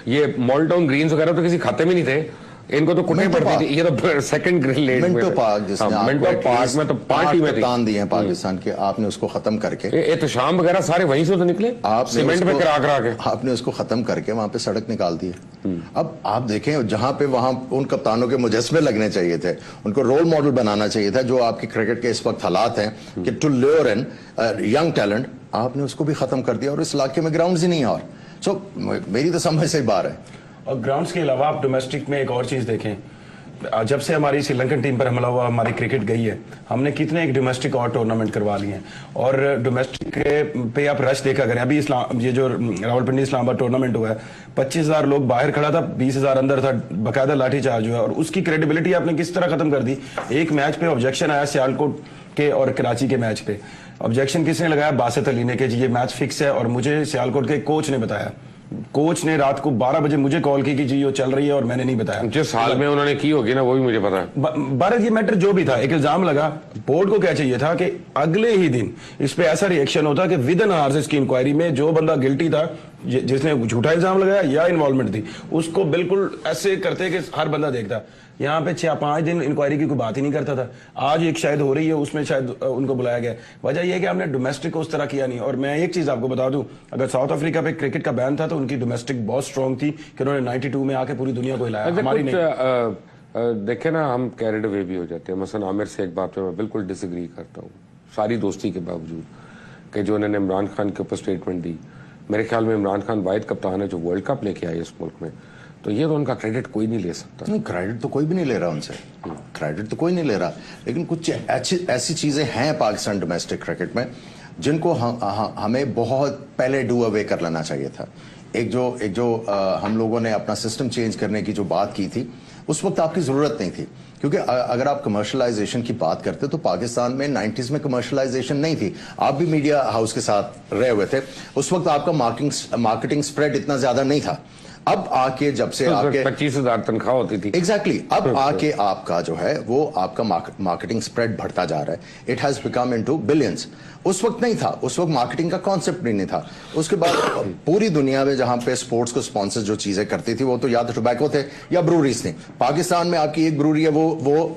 A: یہ مال ٹاؤن گرینز وغیرہ تو کسی کھاتے میں نہیں تھے, ان کو تو کٹنی پڑتی تھی. یہ تو سیکنڈ گریڈ
B: منٹو پارک, جس نے
A: منٹو پارک میں تو 5 ٹیمیں تھیں
B: کپتان دیے ہیں پاکستان کے, آپ نے اس کو ختم کر کے,
A: احتشام وغیرہ سارے وہیں سے تو نکلے, سیمنٹ پہ کرا کے
B: آپ نے اس کو ختم کر کے وہاں پہ سڑک نکال دی ہے. اب آپ دیکھیں جہاں پہ وہاں ان کپتانوں کے مجسمے لگنے چاہیے تھے, ان کو رول ماڈل بنانا چاہیے تھا, جو آپ کے کرکٹ کے اس وقت حالات ہیں کہ to lure in young talent, آپ نے اس کو بھی ختم کر دیا, اور اس علاقے میں گراؤنڈز ہی نہیں. اور سو میری تو سمجھ سے بار ہے.
C: اور گراؤنڈز کے علاوہ آپ ڈومیسٹک میں ایک اور چیز دیکھیں, جب سے ہماری سری لنکن ٹیم پر حملہ ہوا, ہماری کرکٹ گئی ہے, ہم نے کتنے ایک ڈومیسٹک اور ٹورنامنٹ کروا لیے ہیں. اور ڈومیسٹک پہ آپ رش دیکھا کریں, ابھی یہ جو راولپنڈی اسلام آباد ٹورنامنٹ ہوا ہے, 25,000 لوگ باہر کھڑا تھا, 20,000 اندر تھا, باقاعدہ لاٹھی چارج ہوا, اور اس کی کریڈیبلٹی آپ نے کس طرح ختم کر دی. ایک میچ پہ آبجیکشن آیا سیالکوٹ کے اور کراچی کے میچ پہ, آبجیکشن کس نے لگایا؟ باسط علی نے, کہ جی یہ میچ فکس ہے. اور مجھے سیالکوٹ کے کوچ نے بتایا, کوچ نے رات کو 12 بجے مجھے کال کی کہ جی یہ چل رہی ہے, اور میں نے نہیں بتایا.
A: جس حال میں انہوں نے کی ہوگی نا وہ بھی مجھے پتا ہے.
C: بھارت یہ میٹر جو بھی تھا, ایک الزام لگا, بورڈ کو کیا چاہیے تھا کہ اگلے ہی دن اس پہ ایسا ری ایکشن ہوتا کہ ود ان آورز اس کی انکوائری میں جو بندہ گلٹی تھا, جس نے جھوٹا الزام لگایا یا انوالومنٹ تھی, اس کو بالکل ایسے کرتے کہ ہر بندہ دیکھتا. یہاں پہ 6-5 دن انکوائری کی کوئی بات ہی نہیں کرتا تھا. آج ایک شاید ہو رہی ہے, اس میں شاید ان کو بلایا گیا. وجہ یہ ہے کہ ہم نے ڈومیسٹک کو اس طرح کیا نہیں. اور میں ایک چیز آپ کو بتا دوں, اگر ساؤتھ افریقہ پہ کرکٹ کا بین تھا تو ان کی ڈومیسٹک بہت اسٹرانگ تھی کہ انہوں نے 92 میں آ کے پوری دنیا کو ہلایا, ہماری نہیں.
A: دیکھیں نا, ہم کیریڈ اوے بھی ہو جاتے ہیں. مثلا عامر سے ایک بات پہ میں بالکل ڈس ایگری کرتا ہوں, ساری دوستی کے باوجود, کہ جو انہوں نے عمران خان کے اوپر اسٹیٹمنٹ دی. میرے خیال میں عمران خان واحد کپتان ہے جو ورلڈ کپ لے کے آئے اس ملک میں, تو یہ تو ان کا کریڈٹ کوئی نہیں لے سکتا.
B: نہیں, کریڈٹ تو کوئی بھی نہیں لے رہا ان سے, کریڈٹ تو کوئی نہیں لے رہا. لیکن کچھ ایسی چیزیں ہیں پاکستان ڈومیسٹک کرکٹ میں جن کو ہمیں بہت پہلے ڈو اوے کر لینا چاہیے تھا. ایک جو ہم لوگوں نے اپنا سسٹم چینج کرنے کی جو بات کی تھی, اس وقت آپ کی ضرورت نہیں تھی. کیونکہ اگر آپ کمرشلائزیشن کی بات کرتے تو پاکستان میں 90s میں کمرشلائزیشن نہیں تھی. آپ بھی میڈیا ہاؤس کے ساتھ رہے ہوئے تھے, اس وقت آپ کا مارکیٹنگ سپریڈ اتنا زیادہ نہیں تھا. اب آ کے جب سے آپ کے
A: 25,000 تنخواہ ہوتی تھی,
B: ایگزیکٹلی, اب آ کے آپ کا جو ہے وہ آپ کا مارکیٹنگ سپریڈ بڑھتا جا رہا ہے. It has become into billions. اس وقت نہیں تھا, اس وقت مارکیٹنگ کا کانسیپٹ بھی نہیں تھا. اس کے بعد پوری دنیا میں جہاں پہ سپورٹس کو اسپانسر جو چیزیں کرتی تھی وہ تو یا تو ٹوبیکو تھے یا بروریز تھیں. پاکستان میں آپ کی ایک بروری ہے وہ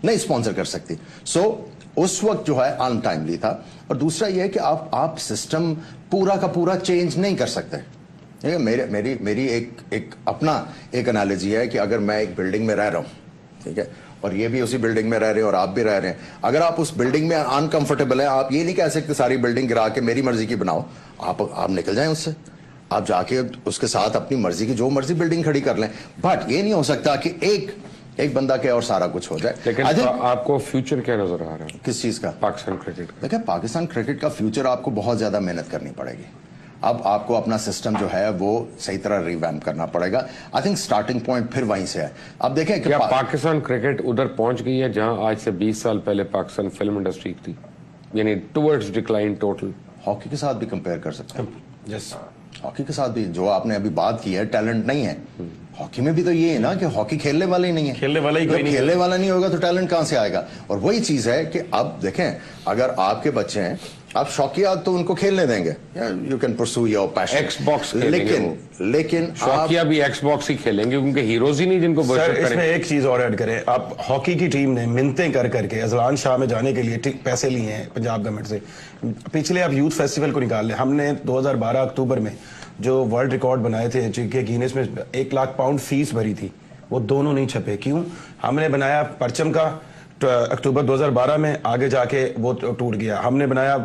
B: نہیں اسپانسر کر سکتی. سو اس وقت جو ہے ان ٹائملی تھا. اور دوسرا یہ ہے کہ آپ سسٹم پورا کا پورا چینج نہیں کر سکتے. میری ایک اپنا ایک انالوجی ہے کہ اگر میں ایک بلڈنگ میں رہ رہا ہوں, ٹھیک ہے, اور یہ بھی اسی بلڈنگ میں رہ رہے ہیں اور آپ بھی رہ رہے ہیں, اگر آپ اس بلڈنگ میں انکمفرٹیبل ہیں, آپ یہ نہیں کہہ سکتے ساری بلڈنگ گرا کے میری مرضی کی بناؤ. آپ نکل جائیں اس سے, آپ جا کے اس کے ساتھ اپنی مرضی کی جو مرضی بلڈنگ کھڑی کر لیں. بٹ یہ نہیں ہو سکتا کہ ایک بندہ کے اور سارا کچھ ہو جائے.
A: لیکن آپ کو فیوچر کیا نظر آ رہا ہے
B: کس چیز کا؟
A: پاکستان کرکٹ کا.
B: دیکھیں, پاکستان کرکٹ کا فیوچر آپ کو بہت زیادہ محنت کرنی پڑے گی. اب آپ کو اپنا سسٹم جو ہے وہ صحیح طرح ریویمپ کرنا پڑے گا. آئی تھنک سٹارٹنگ پوائنٹ پھر وہیں سے ہے. اب دیکھیں کہ
A: پاکستان کرکٹ ادھر پہنچ گئی ہے جہاں آج سے 20 سال پہلے پاکستان فلم انڈسٹری تھی, یعنی ٹورڈز ڈکلائن ٹوٹل.
B: ہاکی کے ساتھ بھی کمپیئر کر سکتے ہیں.
C: یس,
B: ہاکی کے ساتھ بھی جو آپ نے ابھی بات کی ہے, ٹیلنٹ نہیں ہے. ہاکی میں بھی تو یہ ہے نا کہ ہاکی کھیلنے والے ہی نہیں ہے.
C: کھیلنے والا نہیں
B: ہوگا تو ٹیلنٹ کہاں سے آئے گا؟ اور وہی چیز ہے کہ اب دیکھیں, اگر آپ کے بچے ہیں आप शौकिया तो उनको खेलने देंगे, you can pursue your passion,
A: Xbox खेलेंगे
B: लेकिन
A: शौकिया भी एक्सबॉक्स ही खेलेंगे क्योंकि हीरोज ही नहीं जिनको
C: सर
A: वर्शिप
C: इसमें
A: करें।
C: एक चीज और ऐड करें, आप हॉकी की टीम ने मिन्नतें कर करके अजलान शाह में जाने के लिए पैसे लिए हैं पंजाब गवर्नमेंट से। पिछले आप यूथ फेस्टिवल को निकाल लें, हमने 2012 अक्टूबर में जो वर्ल्ड रिकॉर्ड बनाए थे जिनके गिनेस में 1 लाख पाउंड फीस भरी थी, वो दोनों नहीं छपे। क्यों? हमने बनाया परचम का अक्टूबर 2012 में, आगे जाके वो टूट गया। हमने बनाया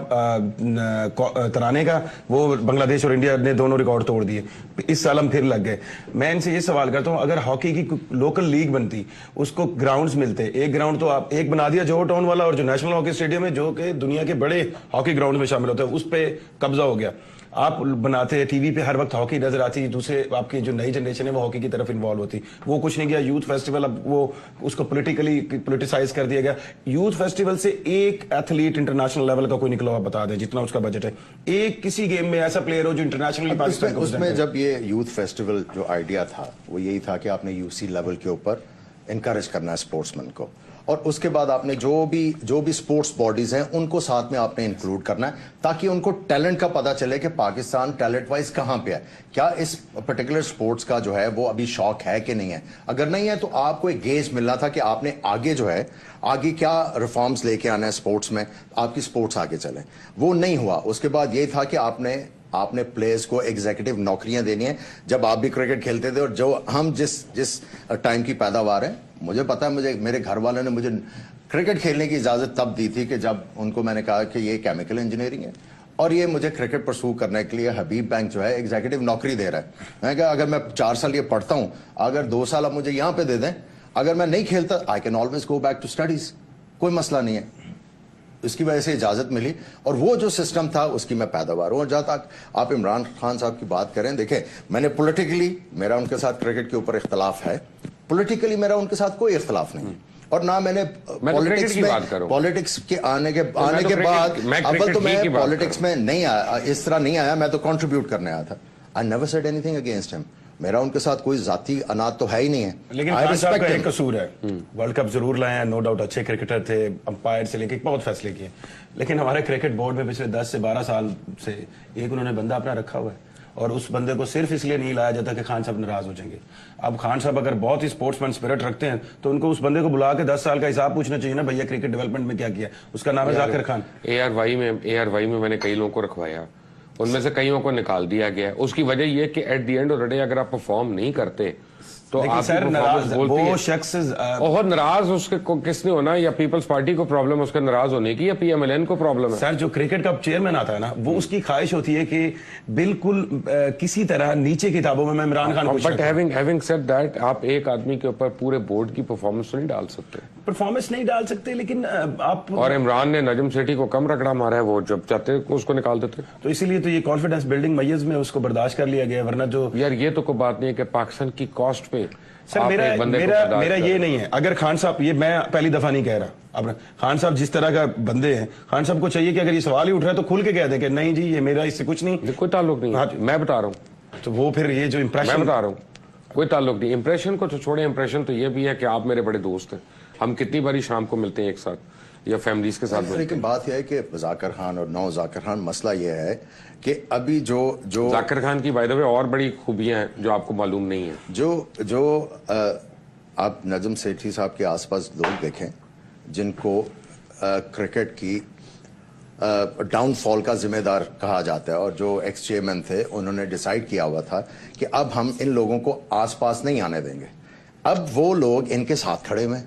C: तराने का, वो बांग्लादेश और इंडिया ने दोनों रिकॉर्ड तोड़ दिए। इस साल हम फिर लग गए। मैं इनसे ये सवाल करता हूँ, अगर हॉकी की लोकल लीग बनती, उसको ग्राउंड्स मिलते, एक ग्राउंड तो आप एक बना दिया जोहो टाउन वाला, और जो नेशनल हॉकी स्टेडियम है जो कि दुनिया के बड़े हॉकी ग्राउंड में शामिल होता है, उस पर कब्जा हो गया। आप बनाते, टीवी पे हर वक्त हॉकी नजर आती, दूसरे आपकी जो नई जनरेशन है वो हॉकी की तरफ इन्वॉल्व होती, वो कुछ नहीं किया। यूथ फेस्टिवल अब वो उसको पोलिटिसाइज कर दिया गया। यूथ फेस्टिवल से एक एथलीट इंटरनेशनल लेवल का कोई निकला हुआ बता दे, जितना उसका बजट है, एक किसी गेम में ऐसा प्लेयर हो जो इंटरनेशनली पाकिस्तान को
B: उसमें जब ये यूथ फेस्टिवल जो आइडिया था वो यही था कि आपने यूसी लेवल के ऊपर इनकरेज करना है स्पोर्ट्समैन को, और उसके बाद आपने जो भी स्पोर्ट्स बॉडीज हैं उनको साथ में आपने इंक्लूड करना है ताकि उनको टैलेंट का पता चले कि पाकिस्तान टैलेंट वाइज कहां पे है, क्या इस पर्टिकुलर स्पोर्ट्स का जो है वो अभी शौक है कि नहीं है। अगर नहीं है तो आपको एक गेज मिलना था कि आपने आगे जो है आगे क्या रिफॉर्म्स लेके आना है स्पोर्ट्स में, आपकी स्पोर्ट्स आगे चले। वो नहीं हुआ। उसके बाद ये था कि आपने प्लेयर्स को एग्जीक्यूटिव नौकरियां देनी है। जब आप भी क्रिकेट खेलते थे और जो हम जिस टाइम की पैदावार है, मुझे पता है, मेरे घर वालों ने मुझे क्रिकेट खेलने की इजाजत तब दी थी कि जब उनको मैंने कहा कि ये केमिकल इंजीनियरिंग है और ये मुझे क्रिकेट परस्यू करने के लिए हबीब बैंक जो है एग्जीक्यूटिव नौकरी दे रहा है। मैं कहा अगर मैं 4 साल ये पढ़ता हूं, अगर 2 साल आप मुझे यहां पे दे दें, अगर मैं नहीं खेलता I can always go back to studies, कोई मसला नहीं है। इसकी वजह से इजाजत मिली और वो जो सिस्टम था उसकी मैं पैदावार हूं। और जहां तक आप इमरान खान साहब की बात करें, देखें मैंने पॉलिटिकली मेरा उनके साथ क्रिकेट के ऊपर इख्तलाफ है, पॉलिटिकली मेरा उनके साथ कोई इख्तलाफ नहीं, और ना मैंने पॉलिटिक्स के आने के बाद अव्वल तो मैं पॉलिटिक्स में नहीं आया, इस तरह नहीं आया, मैं तो कंट्रीब्यूट करने आया था। I never said anything against him, मेरा उनके साथ कोई जाती अनाद तो है ही नहीं है।
C: लेकिन खान साहब का एक कसूर है, वर्ल्ड कप जरूर लाए हैं, नो डाउट अच्छे क्रिकेटर थे, अंपायर से लेके बहुत फैसले किए, लेकिन हमारे क्रिकेट बोर्ड में पिछले 10 से 12 साल से एक उन्होंने बंदा अपना रखा हुआ है, और उस बंदे को सिर्फ इसलिए नहीं लाया जाता कि खान साहब नाराज हो जाएंगे। अब खान साहब अगर बहुत ही स्पोर्ट्समैन स्पिरिट रखते हैं तो उनको उस बंदे को बुला के 10 साल का हिसाब पूछना चाहिए ना, भैया क्रिकेट डेवलपमेंट में क्या किया। उसका नाम है जाकिर खान।
A: ARY में मैंने कई लोगों को रखवाया, उनमें से कईयों को निकाल दिया गया। उसकी वजह यह कि at the end of the day अगर आप परफॉर्म नहीं करते तो आप
C: वो शख्स
A: बहुत नाराज उसके किसने होना, या पीपल्स पार्टी को प्रॉब्लम उसके नाराज होने की, या PMLN को प्रॉब्लम है।
C: सर जो क्रिकेट का चेयरमैन आता है ना, वो उसकी ख्वाहिश होती है कि बिल्कुल किसी तरह नीचे किताबों में मैं Imran Khan.
A: But having said that, आप एक आदमी के ऊपर पूरे बोर्ड की परफॉर्मेंस नहीं डाल सकते,
C: परफॉर्मेंस नहीं डाल सकते, लेकिन आप
A: और इमरान ने नजम सेठी को कम रगड़ा मारा है, वो जब चाहते उसको निकाल देते।
C: तो इसीलिए तो ये कॉन्फिडेंस बिल्डिंग मैयज में उसको बर्दाश्त कर लिया गया, वरना जो
A: यार ये तो कोई बात नहीं है कि पाकिस्तान की कॉस्ट पे
C: सर मेरा ये नहीं है। अगर खान साहब, ये मैं पहली दफा नहीं कह रहा, अब खान साहब जिस तरह का बंदे हैं, खान साहब को चाहिए कि अगर ये सवाल ही उठ रहा है तो खुल के कह दें कि नहीं जी ये मेरा इससे कुछ नहीं,
A: कोई ताल्लुक नहीं। मैं बता रहा हूँ,
C: तो वो फिर ये जो इंप्रेशन,
A: मैं बता रहा हूँ कोई ताल्लुक नहीं। इंप्रेशन को तो छोड़े, इंप्रेशन तो ये भी है कि आप मेरे बड़े दोस्त हैं, हम कितनी बारी शाम को मिलते हैं एक साथ या फैमिलीज के साथ।
B: लेकिन बात यह है कि जाकिर खान और नौ जाकिर खान, मसला यह है कि अभी जो
A: जाकिर खान की बाय द वे और बड़ी खूबियां हैं जो आपको मालूम नहीं है।
B: जो आप नजम सेठी साहब के आसपास लोग देखें जिनको क्रिकेट की डाउनफॉल का जिम्मेदार कहा जाता है, और जो एक्स चेयरमैन थे उन्होंने डिसाइड किया हुआ था कि अब हम इन लोगों को आसपास नहीं आने देंगे। अब वो लोग इनके साथ खड़े हुए,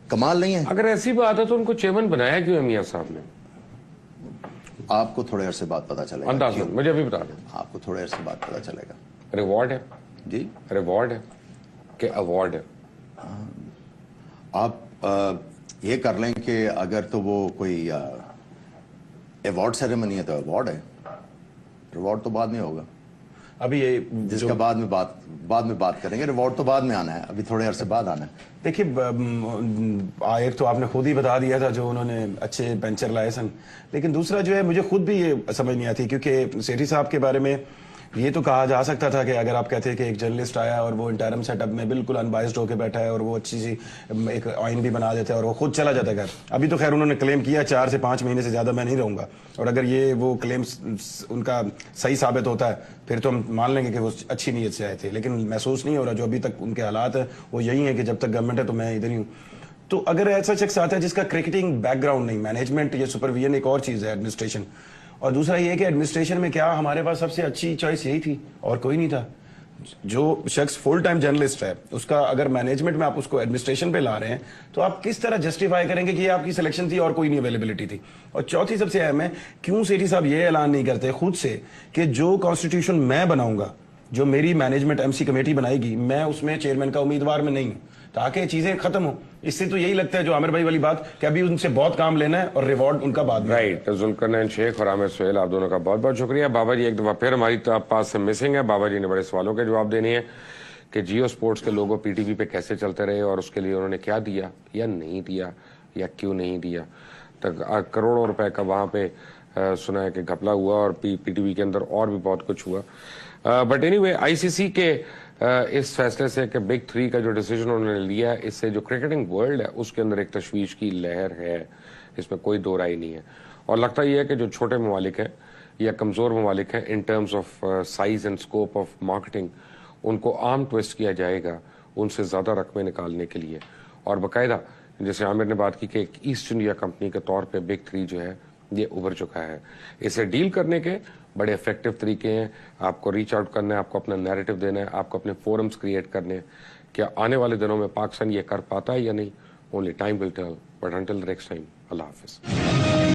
B: कमाल नहीं है।
A: अगर ऐसी बात है तो उनको चेयरमैन बनाया क्यों है मियां साहब ने?
B: आपको थोड़े अरसे बाद पता चलेगा।
A: अंदाज़ मुझे अभी बता दें,
B: आपको थोड़े अरसे बाद पता चलेगा।
A: रिवॉर्ड है
B: जी,
A: रिवॉर्ड है कि अवार्ड है?
B: आप ये कर लें कि अगर तो वो कोई अवार्ड सेरेमनी है तो अवार्ड है, रिवॉर्ड तो बाद में होगा।
C: अभी ये
B: जिसका बाद में बात करेंगे, रिवॉर्ड तो बाद में आना है, अभी थोड़े अरसे बाद आना है।
C: देखिए एक तो आपने खुद ही बता दिया था जो उन्होंने अच्छे पेंचर लाए सन, लेकिन दूसरा जो है मुझे खुद भी ये समझ नहीं आती, क्योंकि सेठी साहब के बारे में یہ تو کہا جا سکتا تھا کہ اگر آپ کہتے ہیں کہ ایک جرنلسٹ آیا اور وہ انٹرم سیٹ اپ میں بالکل انبائسڈ ہو کے بیٹھا ہے اور وہ اچھی سی ایک آئین بھی بنا دیتا ہے اور وہ خود چلا جاتا ہے گھر. ابھی تو خیر انہوں نے کلیم کیا 4 سے 5 مہینے سے زیادہ میں نہیں رہوں گا, اور اگر یہ وہ کلیم ان کا صحیح ثابت ہوتا ہے پھر تو ہم مان لیں گے کہ وہ اچھی نیت سے آئے تھے, لیکن محسوس نہیں ہو رہا. جو ابھی تک ان کے حالات ہیں وہ یہی ہیں کہ جب تک گورنمنٹ ہے تو میں ادھر ہی ہوں. تو اگر ایسا شخص آتا ہے جس کا کرکٹنگ بیک گراؤنڈ نہیں, مینجمنٹ یا سپرویژن ایک اور چیز ہے, ایڈمنسٹریشن, اور دوسرا یہ کہ ایڈمنسٹریشن میں کیا ہمارے پاس سب سے اچھی چوائس یہی تھی اور کوئی نہیں تھا. جو شخص فل ٹائم جرنلسٹ ہے اس کا اگر مینجمنٹ میں آپ اس کو ایڈمنسٹریشن پہ لا رہے ہیں تو آپ کس طرح جسٹیفائی کریں گے کہ یہ آپ کی سلیکشن تھی اور کوئی نہیں اویلیبلٹی تھی. اور چوتھی سب سے اہم ہے, کیوں سیٹھی صاحب یہ اعلان نہیں کرتے خود سے کہ جو کانسٹیٹیوشن میں بناؤں گا, جو میری مینجمنٹ ایم سی کمیٹی بنائے گی, میں اس میں چیئرمین کا امیدوار میں نہیں ہوں, تاکہ چیزیں ختم ہوں. اس سے تو یہی لگتا ہے جو عامر بھائی والی بات کہ ابھی ان سے بہت کام لینا ہے اور ریوارڈ ان کا بعد میں.
A: رائٹ. ذوالقرنین شیخ اور عامر سہیل, آپ دونوں کا بہت بہت شکریہ. بابا جی ایک دفعہ پھر ہماری پاس سے مسنگ ہے. بابا جی نے بڑے سوالوں کے جواب دینے ہیں کہ جیو سپورٹس کے لوگو پی ٹی وی پہ کیسے چلتے رہے اور اس کے لیے انہوں نے کیا دیا یا نہیں دیا یا کیوں نہیں دیا. کروڑوں روپے کا وہاں پہ سنا ہے کہ گھپلا ہوا اور پی ٹی وی کے اندر اور بھی بہت کچھ ہوا. بٹ اینی وے, آئی سی سی کے اس فیصلے سے کہ بگ 3 کا جو ڈیسیجن انہوں نے لیا ہے, اس سے جو کرکٹنگ ورلڈ ہے اس کے اندر ایک تشویش کی لہر ہے, اس میں کوئی دو رائے نہیں ہے. اور لگتا یہ ہے کہ جو چھوٹے ممالک ہیں یا کمزور ممالک ہیں in terms of size and scope of marketing, ان کو عام ٹویسٹ کیا جائے گا ان سے زیادہ رقمیں نکالنے کے لیے. اور باقاعدہ جیسے عامر نے بات کی کہ ایک ایسٹ انڈیا کمپنی کے طور پہ بگ 3 جو ہے یہ ابھر چکا ہے. اسے ڈیل کرنے کے بڑے افیکٹو طریقے ہیں. آپ کو ریچ آؤٹ کرنا ہے, آپ کو اپنا نیریٹو دینا ہے, آپ کو اپنے فورمز کریٹ کرنے ہیں. کیا آنے والے دنوں میں پاکستان یہ کر پاتا ہے یا نہیں, only time will tell. But until next time, اللہ حافظ.